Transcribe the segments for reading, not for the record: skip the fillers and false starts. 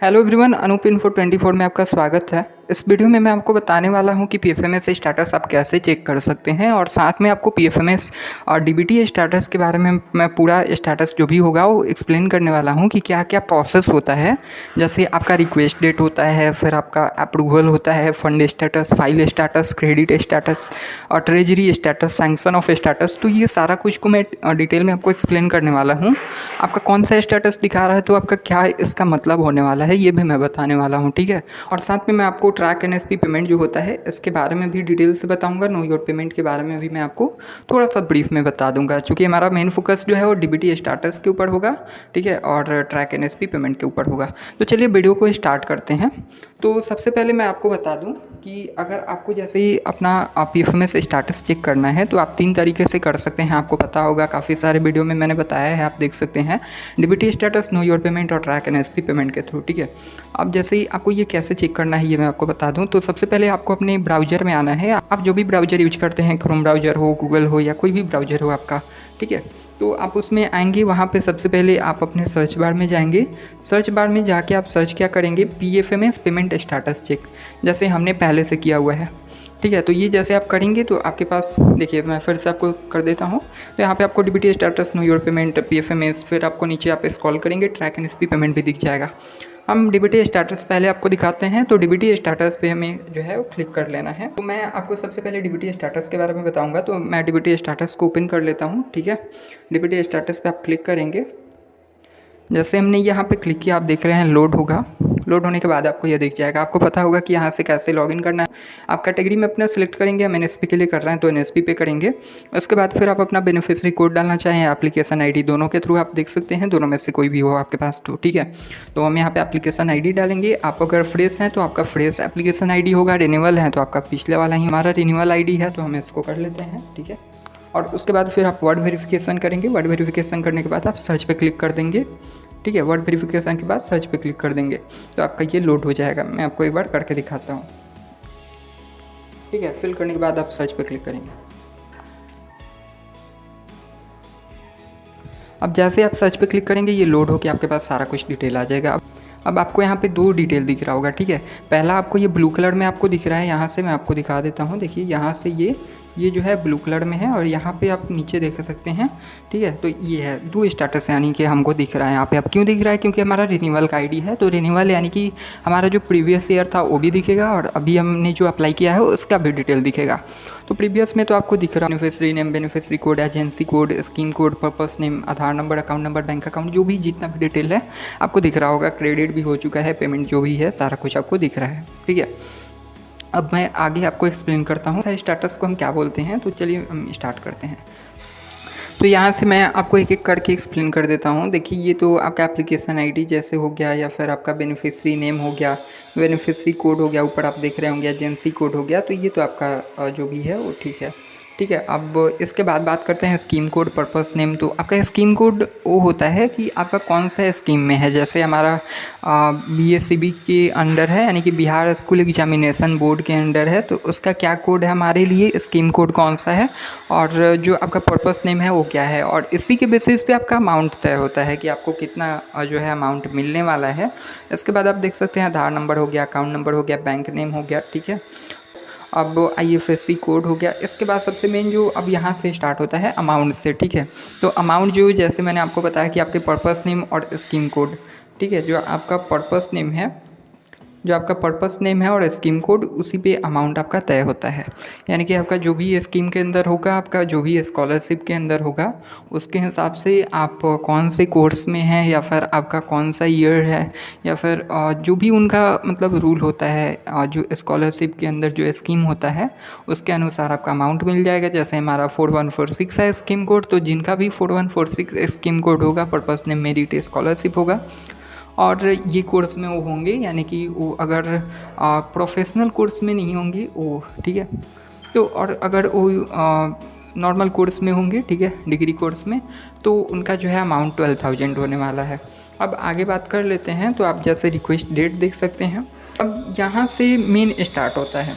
Hello everyone, Anoop info 24 में आपका स्वागत है। इस वीडियो में मैं आपको बताने वाला हूं कि पीएफएमएस स्टेटस आप कैसे चेक कर सकते हैं और साथ में आपको पीएफएमएस और डीबीटी स्टेटस के बारे में मैं पूरा स्टेटस जो भी होगा वो एक्सप्लेन करने वाला हूं कि क्या क्या प्रोसेस होता है। जैसे आपका रिक्वेस्ट डेट होता है, फिर आपका अप्रूवल होता है, fund status, file status, credit status और treasury status, sanction of status. तो ये सारा कुछ को मैं डिटेल में आपको एक्सप्लेन करने वाला हूँ। आपका कौन सा स्टेटस दिखा रहा है तो आपका क्या इसका मतलब होने वाला है ये भी मैं बताने वाला हूँ, ठीक है। और साथ में मैं आपको ट्रैक एनएसपी पेमेंट जो होता है इसके बारे में भी डिटेल से बताऊंगा। नो योर पेमेंट के बारे में भी मैं आपको थोड़ा सा ब्रीफ में बता दूंगा, क्योंकि हमारा मेन फोकस जो है वो डीबीटी स्टेटस के ऊपर होगा, ठीक है, और ट्रैक एनएसपी पेमेंट के ऊपर होगा। तो चलिए वीडियो को स्टार्ट करते हैं। तो सबसे पहले मैं आपको बता दूं कि अगर आपको जैसे ही अपना पीएफएमएस स्टेटस चेक करना है तो आप 3 तरीके से कर सकते हैं। आपको पता होगा, काफ़ी सारे वीडियो में मैंने बताया है, आप देख सकते हैं। DBT status, know your payment और ट्रैक एनएसपी पेमेंट के थ्रू, ठीक है। अब जैसे ही आपको ये कैसे चेक करना है ये मैं आपको बता दूं। तो सबसे पहले आपको अपने ब्राउज़र में आना है। आप जो भी ब्राउज़र यूज करते हैं, क्रोम ब्राउज़र हो, गूगल हो या कोई भी ब्राउज़र हो आपका, ठीक है। तो आप उसमें आएंगे, वहाँ पे सबसे पहले आप अपने सर्च बार में जाएंगे। सर्च बार में जाके आप सर्च क्या करेंगे, पीएफएमएस पेमेंट स्टेटस चेक, जैसे हमने पहले से किया हुआ है, ठीक है। तो ये जैसे आप करेंगे तो आपके पास, देखिए मैं फिर से आपको कर देता हूँ। तो यहाँ पे आपको DBT status, know your payment, PFMS, फिर आपको नीचे आप स्क्रॉल करेंगे, ट्रैक एनएसपी पेमेंट भी दिख जाएगा। हम डीबीटी स्टेटस पहले आपको दिखाते हैं। तो डीबीटी स्टेटस पे हमें जो है वो क्लिक कर लेना है। तो मैं आपको सबसे पहले डीबीटी स्टेटस के बारे में बताऊंगा। तो मैं डीबीटी स्टेटस को ओपन कर लेता हूँ, ठीक है। डीबीटी स्टेटस पे आप क्लिक करेंगे। जैसे हमने यहाँ पे क्लिक किया, आप देख रहे हैं लोड होगा। लोड होने के बाद आपको ये दिख जाएगा। आपको पता होगा कि यहाँ से कैसे लॉगिन करना है। आप कैटेगरी में अपना सिलेक्ट करेंगे। हम एनएसपी के लिए कर रहे हैं तो एनएसपी पे करेंगे। उसके बाद फिर आप अपना बेनिफिशियरी कोड डालना चाहें, एप्लीकेशन आईडी, दोनों के थ्रू आप देख सकते हैं, दोनों में से कोई भी हो आपके पास तो, ठीक है। तो हम यहाँ पे एप्लीकेशन आईडी डालेंगे। आप अगर फ्रेश हैं तो आपका फ्रेश एप्लीकेशन आईडी होगा, रिन्यूअल है तो आपका पिछले वाला ही हमारा रिन्यूअल आईडी है, तो हम इसको कर लेते हैं, ठीक है। और उसके बाद फिर आप वर्ड वेरिफिकेशन करेंगे। वर्ड वेरिफिकेशन करने के बाद आप सर्च पे क्लिक कर देंगे, ठीक है। वर्ड वेरिफिकेशन के बाद सर्च पे क्लिक कर देंगे तो आपका ये लोड हो जाएगा। मैं आपको एक बार करके दिखाता हूँ, ठीक है। फिल करने के बाद आप सर्च पे क्लिक करेंगे। अब जैसे आप सर्च पे क्लिक करेंगे ये लोड होकर आपके पास सारा कुछ डिटेल आ जाएगा। अब आपको यहाँ पे 2 डिटेल दिख रहा होगा, ठीक है। पहला आपको ये ब्लू कलर में आपको दिख रहा है, यहाँ से मैं आपको दिखा देता हूँ। देखिए यहाँ से ये जो है ब्लू कलर में है और यहाँ पे आप नीचे देख सकते हैं, ठीक है। तो ये है 2 स्टेटस, यानी कि हमको दिख रहा है यहाँ पे। अब क्यों दिख रहा है, क्योंकि हमारा रिन्यूअल का आईडी है। तो रिन्यूअल यानी कि हमारा जो प्रीवियस ईयर था वो भी दिखेगा और अभी हमने जो अप्लाई किया है उसका भी डिटेल दिखेगा। तो प्रीवियस में तो आपको दिख रहा है beneficiary name, beneficiary code, agency code, scheme code, purpose name, Aadhaar number, account number, bank account, जो भी जितना भी डिटेल है आपको दिख रहा होगा। क्रेडिट भी हो चुका है, पेमेंट जो भी है सारा कुछ आपको दिख रहा है, ठीक है। अब मैं आगे आपको एक्सप्लेन करता हूँ स्टेटस को हम क्या बोलते हैं। तो चलिए हम स्टार्ट करते हैं। तो यहाँ से मैं आपको एक एक करके एक्सप्लेन कर देता हूँ। देखिए ये तो आपका एप्लीकेशन आईडी जैसे हो गया, या फिर आपका बेनिफिशियरी नेम हो गया, बेनिफिशियरी कोड हो गया, ऊपर आप देख रहे होंगे एजेंसी कोड हो गया। तो ये तो आपका जो भी है वो ठीक है, ठीक है। अब इसके बाद बात करते हैं स्कीम कोड, पर्पस नेम। तो आपका स्कीम कोड वो होता है कि आपका कौन सा स्कीम में है। जैसे हमारा बीएससीबी के अंडर है, यानी कि बिहार स्कूल एग्जामिनेशन बोर्ड के अंडर है, तो उसका क्या कोड है हमारे लिए, स्कीम कोड कौन सा है, और जो आपका पर्पस नेम है वो क्या है। और इसी के बेसिस पे आपका अमाउंट तय होता है कि आपको कितना जो है अमाउंट मिलने वाला है। इसके बाद आप देख सकते हैं आधार नंबर हो गया, अकाउंट नंबर हो गया, बैंक नेम हो गया, ठीक है। अब आईएफएससी कोड हो गया। इसके बाद सबसे मेन जो अब यहाँ से स्टार्ट होता है अमाउंट से, ठीक है। तो अमाउंट जो जैसे मैंने आपको बताया कि आपके पर्पस नेम और स्कीम कोड, ठीक है, जो आपका पर्पस नेम है, जो आपका पर्पस नेम है और स्कीम कोड, उसी पे अमाउंट आपका तय होता है। यानी कि आपका जो भी स्कीम के अंदर होगा, आपका जो भी स्कॉलरशिप के अंदर होगा, उसके हिसाब से आप कौन से कोर्स में हैं, या फिर आपका कौन सा ईयर है, या फिर जो भी उनका मतलब रूल होता है, जो स्कॉलरशिप के अंदर जो स्कीम होता है उसके अनुसार आपका अमाउंट मिल जाएगा। जैसे हमारा 4146 है स्कीम कोड, तो जिनका भी 4146 स्कीम कोड होगा, पर्पस नेम मेरिट स्कॉलरशिप होगा, और ये कोर्स में वो होंगे, यानी कि वो अगर प्रोफेशनल कोर्स में नहीं होंगे वो, ठीक है। तो और अगर वो नॉर्मल कोर्स में होंगे, ठीक है, डिग्री कोर्स में, तो उनका जो है अमाउंट 12,000 होने वाला है। अब आगे बात कर लेते हैं। तो आप जैसे रिक्वेस्ट डेट देख सकते हैं। अब यहाँ से मेन स्टार्ट होता है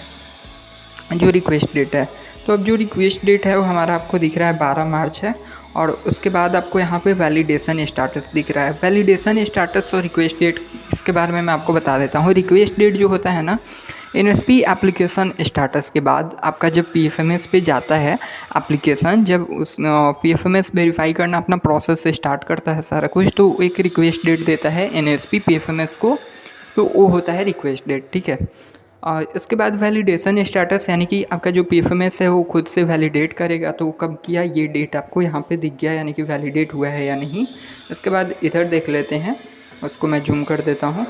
जो रिक्वेस्ट डेट है। तो अब जो रिक्वेस्ट डेट है वो हमारा आपको दिख रहा है 12 मार्च है, और उसके बाद आपको यहाँ पे वैलिडेशन स्टेटस दिख रहा है। वैलिडेशन स्टेटस और रिक्वेस्ट डेट, इसके बारे में मैं आपको बता देता हूँ। रिक्वेस्ट डेट जो होता है ना, एनएसपी एप्लीकेशन स्टेटस के बाद आपका जब पीएफएमएस पे जाता है एप्लीकेशन, जब उस पीएफएमएस वेरीफाई करना अपना प्रोसेस से स्टार्ट करता है सारा कुछ, तो एक रिक्वेस्ट डेट देता है एनएसपी पीएफएमएस को, तो वो होता है रिक्वेस्ट डेट, ठीक है। इसके बाद वैलिडेशन स्टेटस, यानी कि आपका जो पीएफएमएस है वो खुद से वैलिडेट करेगा, तो कब किया ये डेट आपको यहाँ पे दिख गया, यानी कि वैलिडेट हुआ है या नहीं। इसके बाद इधर देख लेते हैं, उसको मैं जूम कर देता हूँ।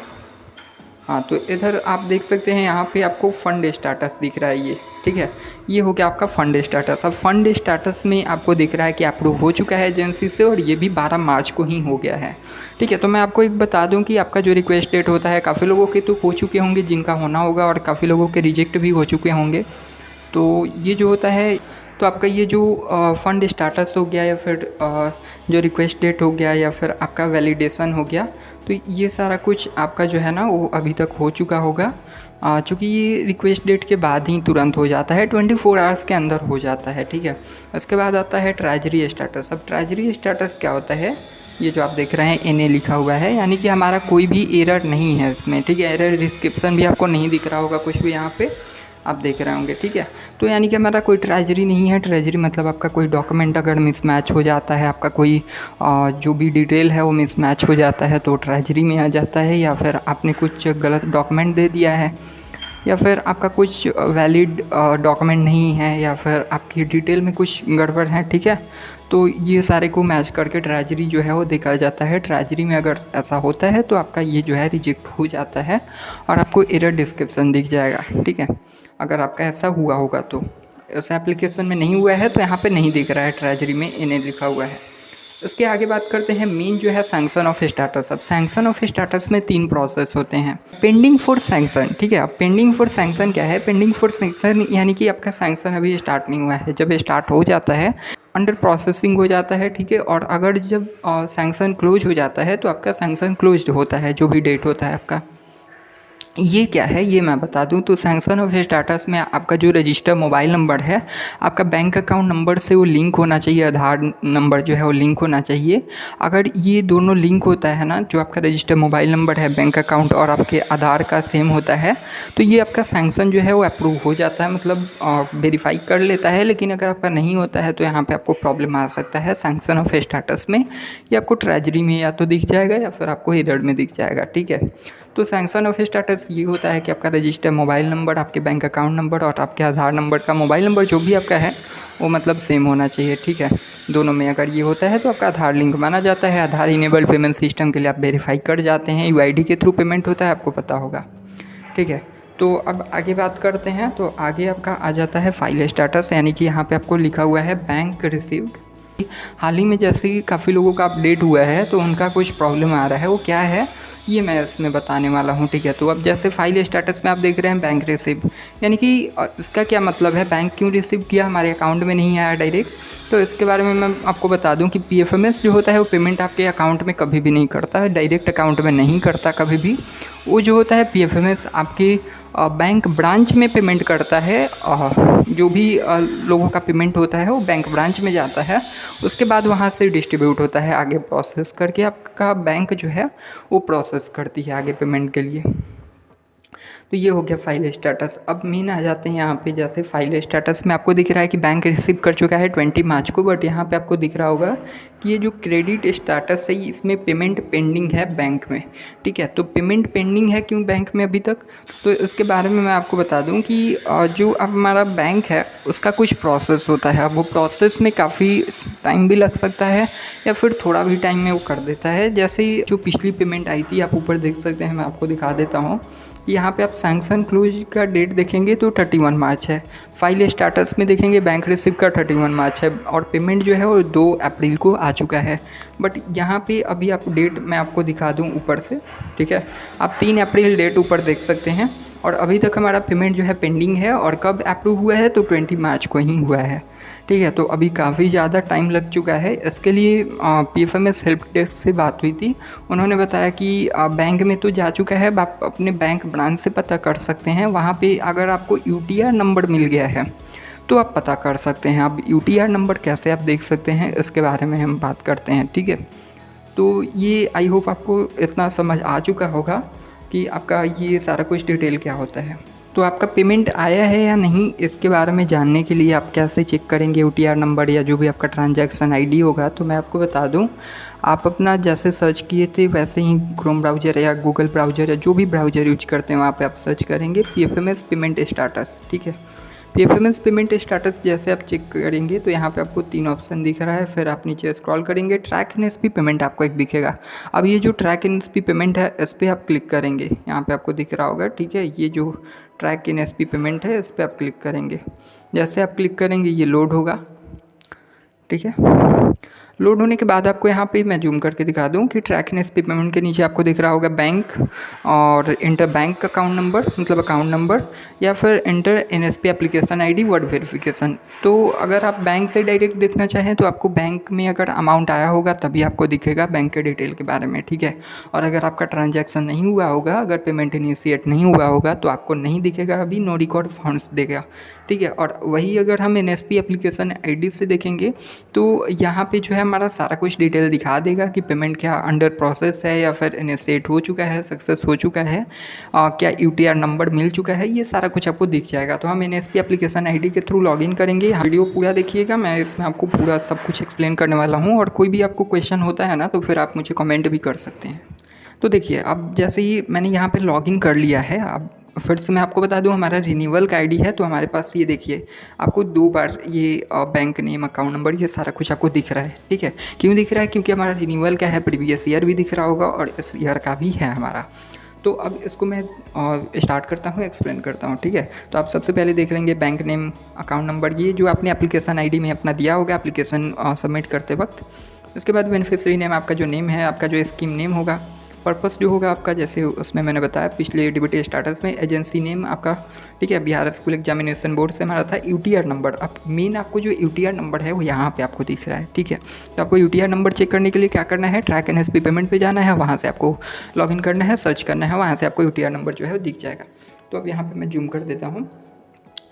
हाँ, तो इधर आप देख सकते हैं यहाँ पे आपको फंड स्टेटस दिख रहा है ये, ठीक है। ये हो गया आपका फंड स्टेटस। अब फंड स्टेटस में आपको दिख रहा है कि अप्रूव हो चुका है एजेंसी से, और ये भी 12 मार्च को ही हो गया है, ठीक है। तो मैं आपको एक बता दूं कि आपका जो रिक्वेस्ट डेट होता है, काफ़ी लोगों के तो हो चुके होंगे जिनका होना होगा, और काफ़ी लोगों के रिजेक्ट भी हो चुके होंगे। तो ये जो होता है, तो आपका ये जो फंड स्टेटस हो गया, या फिर जो रिक्वेस्ट डेट हो गया, या फिर आपका वैलिडेशन हो गया, तो ये सारा कुछ आपका जो है ना वो अभी तक हो चुका होगा। चूँकि ये रिक्वेस्ट डेट के बाद ही तुरंत हो जाता है, 24 आवर्स के अंदर हो जाता है, ठीक है। उसके बाद आता है ट्रेजरी स्टेटस। अब ट्रेजरी स्टेटस क्या होता है, ये जो आप देख रहे हैं NA लिखा हुआ है, यानी कि हमारा कोई भी एरर नहीं है इसमें, ठीक है। एरर डिस्क्रिप्शन भी आपको नहीं दिख रहा होगा कुछ भी, यहाँ पे आप देख रहे होंगे, ठीक है। तो यानी कि हमारा कोई ट्रेजरी नहीं है। ट्रेजरी मतलब आपका कोई डॉक्यूमेंट अगर मिसमैच हो जाता है, आपका कोई जो भी डिटेल है वो मिसमैच हो जाता है, तो ट्रेजरी में आ जाता है। या फिर आपने कुछ गलत डॉक्यूमेंट दे दिया है, या फिर आपका कुछ वैलिड डॉक्यूमेंट नहीं है, या फिर आपकी डिटेल में कुछ गड़बड़ है, ठीक है। तो ये सारे को मैच करके ट्रेजरी जो है वो देखा जाता है। ट्रेजरी में अगर ऐसा होता है तो आपका ये जो है रिजेक्ट हो जाता है, और आपको एरर डिस्क्रिप्शन दिख जाएगा, ठीक है। अगर आपका ऐसा हुआ होगा तो, उस एप्लीकेशन में नहीं हुआ है तो यहाँ पे नहीं दिख रहा है, ट्रेजरी में NA लिखा हुआ है। उसके आगे बात करते हैं मेन जो है सैंक्शन ऑफ स्टेटस। अब सैंक्शन ऑफ स्टेटस में 3 प्रोसेस होते हैं। पेंडिंग फॉर सैंक्शन, ठीक है। अब पेंडिंग फॉर सैंक्शन क्या है, पेंडिंग फॉर सैंक्शन यानी कि आपका सैंक्शन अभी स्टार्ट नहीं हुआ है, जब स्टार्ट हो जाता है अंडर प्रोसेसिंग हो जाता है, ठीक है। और अगर जब सैंक्शन क्लोज हो जाता है तो आपका सैंक्शन क्लोज होता है, जो भी डेट होता है आपका। ये क्या है ये मैं बता दूं, तो सैंक्शन ऑफ स्टेटस में आपका जो रजिस्टर मोबाइल नंबर है, आपका बैंक अकाउंट नंबर से वो लिंक होना चाहिए, आधार नंबर जो है वो लिंक होना चाहिए। अगर ये दोनों लिंक होता है ना, जो आपका रजिस्टर मोबाइल नंबर है, बैंक अकाउंट और आपके आधार का सेम होता है, तो ये आपका सैंक्शन जो है वो अप्रूव हो जाता है, मतलब वेरीफाई कर लेता है। लेकिन अगर आपका नहीं होता है तो यहाँ पर आपको प्रॉब्लम आ सकता है सैंक्शन ऑफ स्टेटस में। ये आपको ट्रेजरी में या तो दिख जाएगा या फिर आपको एरर में दिख जाएगा, ठीक है। तो सैंक्शन ऑफ स्टेटस ये होता है कि आपका रजिस्टर मोबाइल नंबर, आपके बैंक अकाउंट नंबर और आपके आधार नंबर का मोबाइल नंबर जो भी आपका है वो मतलब सेम होना चाहिए, ठीक है। दोनों में अगर ये होता है तो आपका आधार लिंक माना जाता है। आधार इनेबल पेमेंट सिस्टम के लिए आप वेरीफाई कर जाते हैं। UID के थ्रू पेमेंट होता है, आपको पता होगा, ठीक है। तो अब आगे बात करते हैं, तो आगे आपका आ जाता है फाइल स्टेटस, यानी कि यहाँ पे आपको लिखा हुआ है बैंक रिसीव्ड। हाल ही में जैसे ही काफ़ी लोगों का अपडेट हुआ है तो उनका कुछ प्रॉब्लम आ रहा है, वो क्या है ये मैं इसमें बताने वाला हूँ, ठीक है। तो अब जैसे फाइल स्टेटस में आप देख रहे हैं बैंक रिसीव, यानी कि इसका क्या मतलब है, बैंक क्यों रिसीव किया, हमारे अकाउंट में नहीं आया डायरेक्ट। तो इसके बारे में मैं आपको बता दूं कि PFMS जो होता है वो पेमेंट आपके अकाउंट में कभी भी नहीं करता है, डायरेक्ट अकाउंट में नहीं करता कभी भी। वो जो होता है PFMS आपके बैंक ब्रांच में पेमेंट करता है। जो भी लोगों का पेमेंट होता है वो बैंक ब्रांच में जाता है, उसके बाद वहाँ से डिस्ट्रीब्यूट होता है आगे प्रोसेस करके, आपका बैंक जो है वो प्रोसेस करती है आगे पेमेंट के लिए। तो ये हो गया फाइल स्टेटस। अब मेन आ जाते हैं यहाँ पे, जैसे फाइल स्टेटस में आपको दिख रहा है कि बैंक रिसीव कर चुका है 20 मार्च को, बट यहाँ पे आपको दिख रहा होगा कि ये जो क्रेडिट स्टेटस है इसमें पेमेंट पेंडिंग है बैंक में, ठीक है। तो पेमेंट पेंडिंग है क्यों बैंक में अभी तक, तो इसके बारे में मैं आपको बता दूँ कि जो अब हमारा बैंक है उसका कुछ प्रोसेस होता है। अब वो प्रोसेस में काफ़ी टाइम भी लग सकता है या फिर थोड़ा भी टाइम में वो कर देता है। जैसे ही जो पिछली पेमेंट आई थी आप ऊपर देख सकते हैं, मैं आपको दिखा देता हूँ। यहाँ पे आप सैंक्शन क्लोज का डेट देखेंगे तो 31 मार्च है, फाइल स्टेटस में देखेंगे बैंक रिसीव का 31 मार्च है, और पेमेंट जो है वो 2 अप्रैल को आ चुका है। बट यहाँ पे अभी आप डेट मैं आपको दिखा दूँ ऊपर से, ठीक है। आप 3 अप्रैल डेट ऊपर देख सकते हैं, और अभी तक हमारा पेमेंट जो है पेंडिंग है। और कब अप्रूव हुआ है तो 20 मार्च को ही हुआ है, ठीक है। तो अभी काफ़ी ज़्यादा टाइम लग चुका है। इसके लिए PFMS हेल्प डेस्क से बात हुई थी, उन्होंने बताया कि बैंक में तो जा चुका है, आप अपने बैंक ब्रांच से पता कर सकते हैं। वहाँ पे अगर आपको UTR नंबर मिल गया है तो आप पता कर सकते हैं। अब यूटीआर नंबर कैसे आप देख सकते हैं इसके बारे में हम बात करते हैं, ठीक है। तो ये आई होप आपको इतना समझ आ चुका होगा कि आपका ये सारा कुछ डिटेल क्या होता है। तो आपका पेमेंट आया है या नहीं इसके बारे में जानने के लिए आप कैसे चेक करेंगे यूटीआर नंबर या जो भी आपका ट्रांजैक्शन आईडी होगा, तो मैं आपको बता दूं, आप अपना जैसे सर्च किए थे वैसे ही क्रोम ब्राउज़र या गूगल ब्राउज़र या जो भी ब्राउज़र यूज करते हैं वहाँ पे आप सर्च करेंगे पीएफएमएस पेमेंट स्टाटस, ठीक है। पीएफएमएस पेमेंट स्टेटस जैसे आप चेक करेंगे तो यहाँ पे आपको 3 ऑप्शन दिख रहा है। फिर आप नीचे स्क्रॉल करेंगे, ट्रैक एनएसपी पेमेंट आपको एक दिखेगा। अब ये जो ट्रैक एनएसपी पेमेंट है इस पर आप क्लिक करेंगे, यहाँ पे आपको दिख रहा होगा, ठीक है। ये जो ट्रैक एनएसपी पेमेंट है इस पर आप क्लिक करेंगे। जैसे आप क्लिक करेंगे ये लोड होगा, ठीक है। लोड होने के बाद आपको यहाँ पे मैं जूम करके दिखा दूँ कि ट्रैक एनएसपी पेमेंट के नीचे आपको दिख रहा होगा बैंक और इंटर बैंक अकाउंट नंबर, मतलब अकाउंट नंबर, या फिर inter NSP application ID word verification. तो अगर आप बैंक से डायरेक्ट देखना चाहें तो आपको बैंक में अगर अमाउंट आया होगा तभी आपको दिखेगा बैंक के डिटेल के बारे में, ठीक है। और अगर आपका ट्रांजैक्शन नहीं हुआ होगा, अगर पेमेंट इनिशिएट नहीं हुआ होगा तो आपको नहीं दिखेगा, अभी नो रिकॉर्ड फंड्स देगा, ठीक है। और वही अगर हम एनएसपी एप्लीकेशन आईडी से देखेंगे तो यहाँ पे जो है हमारा सारा कुछ डिटेल दिखा देगा कि पेमेंट क्या अंडर प्रोसेस है या फिर इनिशिएट हो चुका है, सक्सेस हो चुका है, क्या यूटीआर नंबर मिल चुका है, ये सारा कुछ आपको दिख जाएगा। तो हम एनएसपी एप्लीकेशन आईडी के थ्रू लॉगिन करेंगे। वीडियो पूरा देखिएगा, मैं इसमें आपको पूरा सब कुछ एक्सप्लेन करने वाला हूँ। और कोई भी आपको क्वेश्चन होता है ना तो फिर आप मुझे कमेंट भी कर सकते हैं। तो देखिए, अब जैसे ही मैंने यहाँ पर लॉगिन कर लिया है, अब फिर से मैं आपको बता दूं हमारा रिन्यूअल का आईडी है। तो हमारे पास ये देखिए आपको 2 बार ये बैंक नेम, अकाउंट नंबर, ये सारा कुछ आपको दिख रहा है, ठीक है। क्यों दिख रहा है? क्योंकि हमारा रिन्यूअल का है, प्रीवियस ईयर भी दिख रहा होगा और इस ईयर का भी है हमारा। तो अब इसको मैं स्टार्ट करता हूँ, एक्सप्लेन करता हूँ, ठीक है। तो आप सबसे पहले देख लेंगे बैंक नेम, अकाउंट नंबर, ये जो आपने एप्लीकेशन आईडी में अपना दिया होगा एप्लीकेशन सबमिट करते वक्त। इसके बाद बेनिफिशियरी नेम, आपका जो नेम है, आपका जो स्कीम नेम होगा। पर्पस जो होगा आपका, जैसे उसमें मैंने बताया पिछले डीबीटी स्टाटस में, एजेंसी नेम आपका, ठीक है, बिहार स्कूल एग्जामिनेशन बोर्ड से हमारा था। यूटीआर नंबर, अब मेन आपको जो यूटीआर नंबर है वो यहाँ पे आपको दिख रहा है, ठीक है। तो आपको यूटीआर नंबर चेक करने के लिए क्या करना है, ट्रैक एनएसपी पेमेंट पे जाना है, वहाँ से आपको लॉगिन करना है, सर्च करना है, वहाँ से आपको यूटीआर नंबर जो है वो दिख जाएगा। तो अब यहाँ पर मैं जूम कर देता हूँ।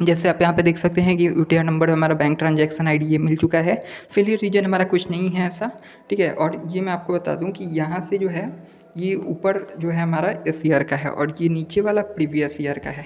जैसे आप यहाँ पे देख सकते हैं कि यूटीआर नंबर हमारा बैंक ट्रांजैक्शन आईडी ये मिल चुका है। फेलियर रीजन हमारा कुछ नहीं है ऐसा, ठीक है। और ये मैं आपको बता दूं कि यहाँ से जो है ये ऊपर जो है हमारा इस ईयर का है और ये नीचे वाला प्रीवियस ईयर का है,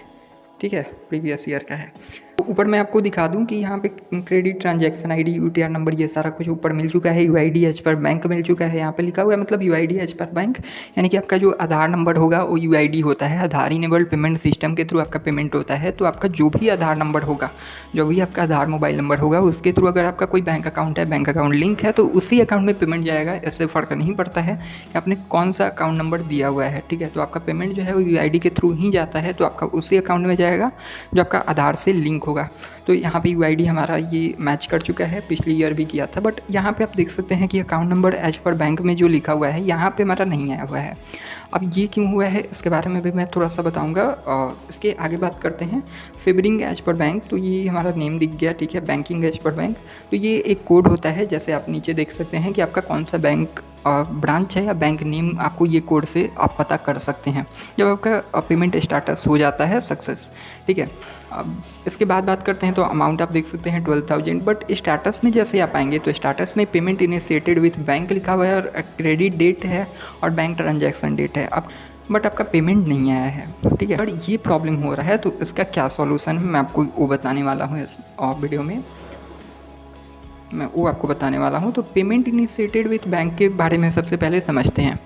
ठीक है, प्रीवियस ईयर का है। तो ऊपर मैं आपको दिखा दूं कि यहाँ पे credit transaction ID, UTR number, ये सारा कुछ ऊपर मिल चुका है। यूआईडी एज पर बैंक मिल चुका है, यहाँ पे लिखा हुआ है, मतलब यूआईडी एज पर बैंक, यानी कि आपका जो आधार नंबर होगा वो यूआईडी होता है। आधार इनेबल्ड पेमेंट सिस्टम के थ्रू आपका पेमेंट होता है। तो आपका जो भी आधार नंबर होगा, जो भी आपका आधार मोबाइल नंबर होगा, उसके थ्रू अगर आपका कोई बैंक अकाउंट है, बैंक अकाउंट लिंक है, तो उसी अकाउंट में पेमेंट जाएगा। इससे फ़र्क नहीं पड़ता है कि आपने कौन सा अकाउंट नंबर दिया हुआ है, ठीक है। तो आपका पेमेंट जो है वो यूआईडी के थ्रू ही जाता है, तो आपका उसी अकाउंट में जाएगा जो आपका आधार से लिंक होगा। तो यहाँ पे यूआईडी हमारा ये मैच कर चुका है, पिछली ईयर भी किया था। बट यहाँ पे आप देख सकते हैं कि अकाउंट नंबर एज पर बैंक में जो लिखा हुआ है यहाँ पे हमारा नहीं आया हुआ है। अब ये क्यों हुआ है इसके बारे में भी मैं थोड़ा सा बताऊँगा। इसके आगे बात करते हैं। फेवरिंग एज पर बैंक, तो ये हमारा नेम दिख गया, ठीक है। बैंकिंग एज पर बैंक, तो ये एक कोड होता है। जैसे आप नीचे देख सकते हैं कि आपका कौन सा बैंक ब्रांच है या बैंक नेम, आपको ये कोड से आप पता कर सकते हैं जब आपका पेमेंट स्टाटस हो जाता है सक्सेस, ठीक है। अब इसके बाद बात करते हैं। तो अमाउंट आप देख सकते हैं 12,000, बट स्टाटस में जैसे आप आएंगे तो स्टाटस में पेमेंट इनिशिएटेड विथ बैंक लिखा हुआ है और क्रेडिट डेट है और बैंक ट्रांजैक्शन डेट है। अब बट आपका पेमेंट नहीं आया है, ठीक है। बट ये प्रॉब्लम हो रहा है, तो इसका क्या सॉल्यूशन है मैं आपको वो बताने वाला हूँ इस वीडियो में, मैं वो आपको बताने वाला हूँ। तो पेमेंट इनिशिएटेड विथ बैंक के बारे में सबसे पहले समझते हैं।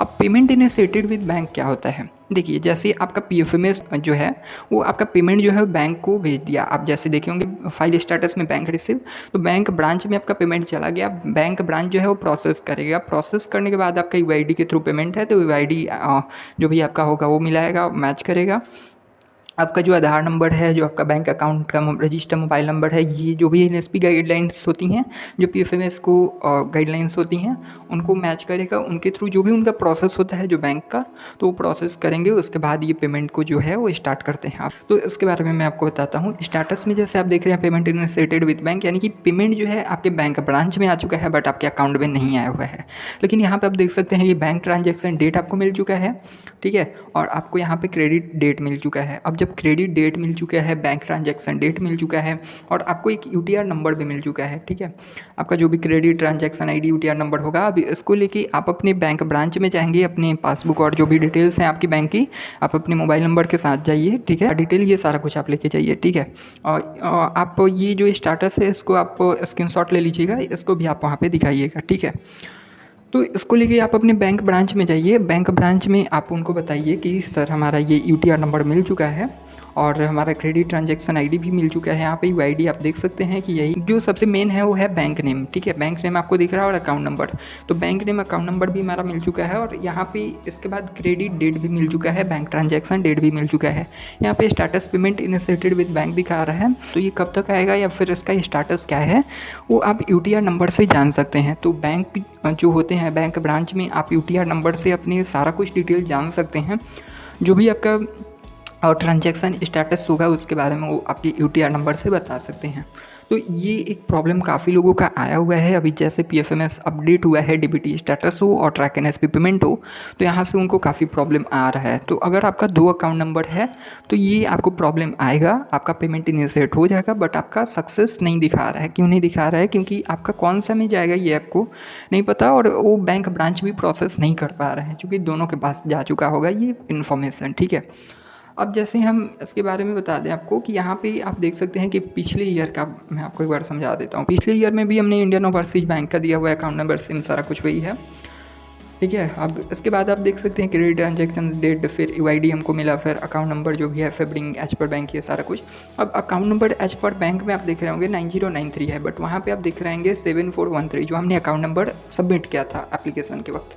अब पेमेंट इनिशिएटेड विथ बैंक क्या होता है? देखिए, जैसे आपका पीएफएमएस जो है वो आपका पेमेंट जो है बैंक को भेज दिया। आप जैसे देखे होंगे फाइल स्टेटस में बैंक रिसीव, तो बैंक ब्रांच में आपका पेमेंट चला गया। बैंक ब्रांच जो है वो प्रोसेस करेगा। प्रोसेस करने के बाद आपका यूआईडी के थ्रू पेमेंट है, तो यूआईडी जो भी आपका होगा वो मिलाएगा, मैच करेगा। आपका जो आधार नंबर है, जो आपका बैंक अकाउंट का रजिस्टर मोबाइल नंबर है, ये जो भी एनएसपी गाइडलाइंस होती हैं, जो पीएफएमएस को गाइडलाइंस होती हैं, उनको मैच करेगा। उनके थ्रू जो भी उनका प्रोसेस होता है जो बैंक का, तो वो प्रोसेस करेंगे। उसके बाद ये पेमेंट को जो है वो स्टार्ट करते हैं आप। तो इसके बारे में मैं आपको बताता हूँ। स्टाटस में जैसे आप देख रहे हैं पेमेंट इनिशिएटेड विद बैंक, यानी कि पेमेंट जो है आपके बैंक ब्रांच में आ चुका है बट आपके अकाउंट में नहीं आया हुआ है। लेकिन यहाँ पर आप देख सकते हैं ये बैंक ट्रांजेक्शन डेट आपको मिल चुका है, ठीक है, और आपको यहाँ पर क्रेडिट डेट मिल चुका है। अब जब मतलब क्रेडिट डेट मिल चुका है, बैंक ट्रांजैक्शन डेट मिल चुका है और आपको एक यूटीआर नंबर भी मिल चुका है। ठीक है, आपका जो भी credit transaction ID UTR number होगा, अब इसको लेके आप अपने बैंक ब्रांच में जाएंगे, अपने पासबुक और जो भी डिटेल्स हैं आपकी बैंक की आप अपने मोबाइल नंबर के साथ जाइए। ठीक है, डिटेल ये सारा कुछ आप लेके जाइए। ठीक है, और आप ये जो स्टेटस है इसको आप स्क्रीनशॉट ले लीजिएगा, इसको भी आप वहाँ पे दिखाइएगा। ठीक है, तो इसको लेके आप अपने बैंक ब्रांच में जाइए। बैंक ब्रांच में आप उनको बताइए कि सर हमारा ये यूटीआर नंबर मिल चुका है और हमारा क्रेडिट ट्रांजैक्शन आईडी भी मिल चुका है। यहाँ पे यूआईडी आप देख सकते हैं कि यही जो सबसे मेन है वो है बैंक नेम। ठीक है, बैंक नेम आपको दिख रहा है और अकाउंट नंबर, तो बैंक नेम अकाउंट नंबर भी हमारा मिल चुका है और यहाँ पे इसके बाद क्रेडिट डेट भी मिल चुका है, बैंक ट्रांजैक्शन डेट भी मिल चुका है। यहाँ पे status payment initiated with bank दिखा रहा है, तो ये कब तक आएगा या फिर इसका स्टेटस क्या है वो आप यूटीआर नंबर से जान सकते हैं। तो बैंक जो होते हैं बैंक ब्रांच में आप यूटीआर नंबर से अपनी सारा कुछ डिटेल जान सकते हैं। जो भी आपका और ट्रांजैक्शन स्टेटस होगा उसके बारे में वो आपके यूटीआर नंबर से बता सकते हैं। तो ये एक प्रॉब्लम काफ़ी लोगों का आया हुआ है। अभी जैसे पीएफएमएस अपडेट हुआ है, डीबीटी स्टेटस हो और ट्रैक एनएसपी पेमेंट हो, तो यहाँ से उनको काफ़ी प्रॉब्लम आ रहा है। तो अगर आपका 2 अकाउंट नंबर है तो ये आपको प्रॉब्लम आएगा, आपका पेमेंट इनिशिएट हो जाएगा बट आपका सक्सेस नहीं दिखा रहा है। क्यों नहीं दिखा रहा है? क्योंकि आपका कौन सा में जाएगा ये आपको नहीं पता और वो बैंक ब्रांच भी प्रोसेस नहीं कर पा रहे हैं क्योंकि दोनों के पास जा चुका होगा ये इन्फॉर्मेशन। ठीक है, अब जैसे हम इसके बारे में बता दें आपको कि यहाँ पे आप देख सकते हैं कि पिछले ईयर का मैं आपको एक बार समझा देता हूँ। पिछले ईयर में भी हमने इंडियन ओवरसीज बैंक का दिया हुआ अकाउंट नंबर, सिम, सारा कुछ वही है। ठीक है, अब इसके बाद आप देख सकते हैं क्रेडिट ट्रांजैक्शन डेट, फिर यूआईडी हमको मिला, फिर अकाउंट नंबर जो भी है, फिर बिलिंग एज पर बैंक, ये सारा कुछ। अब अकाउंट नंबर एज पर बैंक में आप देख रहे होंगे 9093 है, बट वहाँ पे आप देख रहे होंगे 7413 जो हमने अकाउंट नंबर सबमिट किया था एप्लीकेशन के वक्त।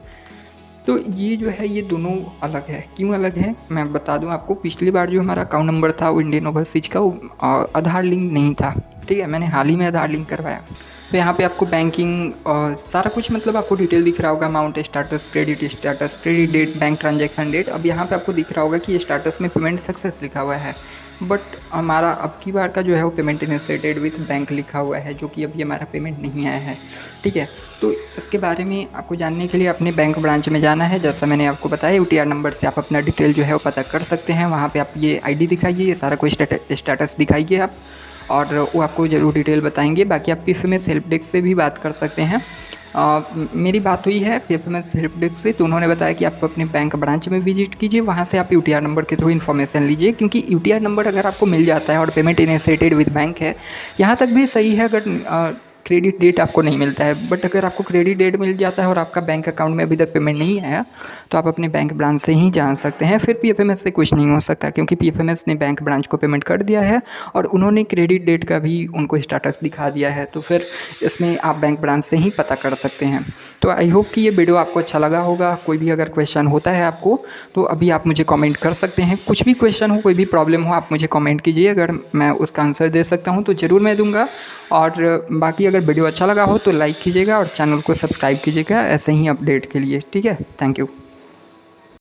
तो ये जो है ये दोनों अलग है। क्यों अलग है मैं बता दूं आपको। पिछली बार जो हमारा अकाउंट नंबर था वो इंडियन ओवरसीज का, वो आधार लिंक नहीं था। ठीक है, मैंने हाल ही में आधार लिंक करवाया। तो यहाँ पे आपको बैंकिंग सारा कुछ मतलब आपको डिटेल दिख रहा होगा, amount status, credit date, bank transaction date. अब यहाँ पे आपको दिख रहा होगा कि स्टेटस में पेमेंट सक्सेस लिखा हुआ है, बट हमारा अब की बार का जो है वो पेमेंट इनिशिएटेड विथ बैंक लिखा हुआ है, जो कि अभी हमारा पेमेंट नहीं आया है। ठीक है, तो इसके बारे में आपको जानने के लिए अपने बैंक ब्रांच में जाना है। जैसा मैंने आपको बताया यूटीआर नंबर से आप अपना डिटेल जो है वो पता कर सकते हैं। वहाँ पे आप ये आईडी दिखाइए, ये सारा कुछ स्टेटस दिखाइए आप, और वो आपको ज़रूर डिटेल बताएंगे। बाकी आप पीएफएमएस हेल्प डेस्क से भी बात कर सकते हैं। मेरी बात हुई है पीएफएमएस हेल्प डेस्क से, तो उन्होंने बताया कि आप अपने बैंक ब्रांच में विजिट कीजिए, वहाँ से आप यूटीआर नंबर के थ्रू इन्फॉर्मेशन लीजिए। क्योंकि यूटीआर नंबर अगर आपको मिल जाता है और पेमेंट इनिशिएटेड विद बैंक है, यहाँ तक भी सही है। अगर क्रेडिट डेट आपको नहीं मिलता है, बट अगर आपको क्रेडिट डेट मिल जाता है और आपका बैंक अकाउंट में अभी तक पेमेंट नहीं आया, तो आप अपने बैंक ब्रांच से ही जान सकते हैं। फिर पीएफएमएस से कुछ नहीं हो सकता, क्योंकि पीएफएमएस ने बैंक ब्रांच को पेमेंट कर दिया है और उन्होंने क्रेडिट डेट का भी उनको स्टेटस दिखा दिया है। तो फिर इसमें आप बैंक ब्रांच से ही पता कर सकते हैं। तो आई होप कि ये वीडियो आपको अच्छा लगा होगा। कोई भी अगर क्वेश्चन होता है आपको तो अभी आप मुझे कमेंट कर सकते हैं। कुछ भी क्वेश्चन हो, कोई भी प्रॉब्लम हो, आप मुझे कमेंट कीजिए। अगर मैं उसका आंसर दे सकता हूँ तो ज़रूर मैं दूँगा। और बाकी अगर वीडियो अच्छा लगा हो तो लाइक कीजिएगा और चैनल को सब्सक्राइब कीजिएगा ऐसे ही अपडेट के लिए। ठीक है, थैंक यू।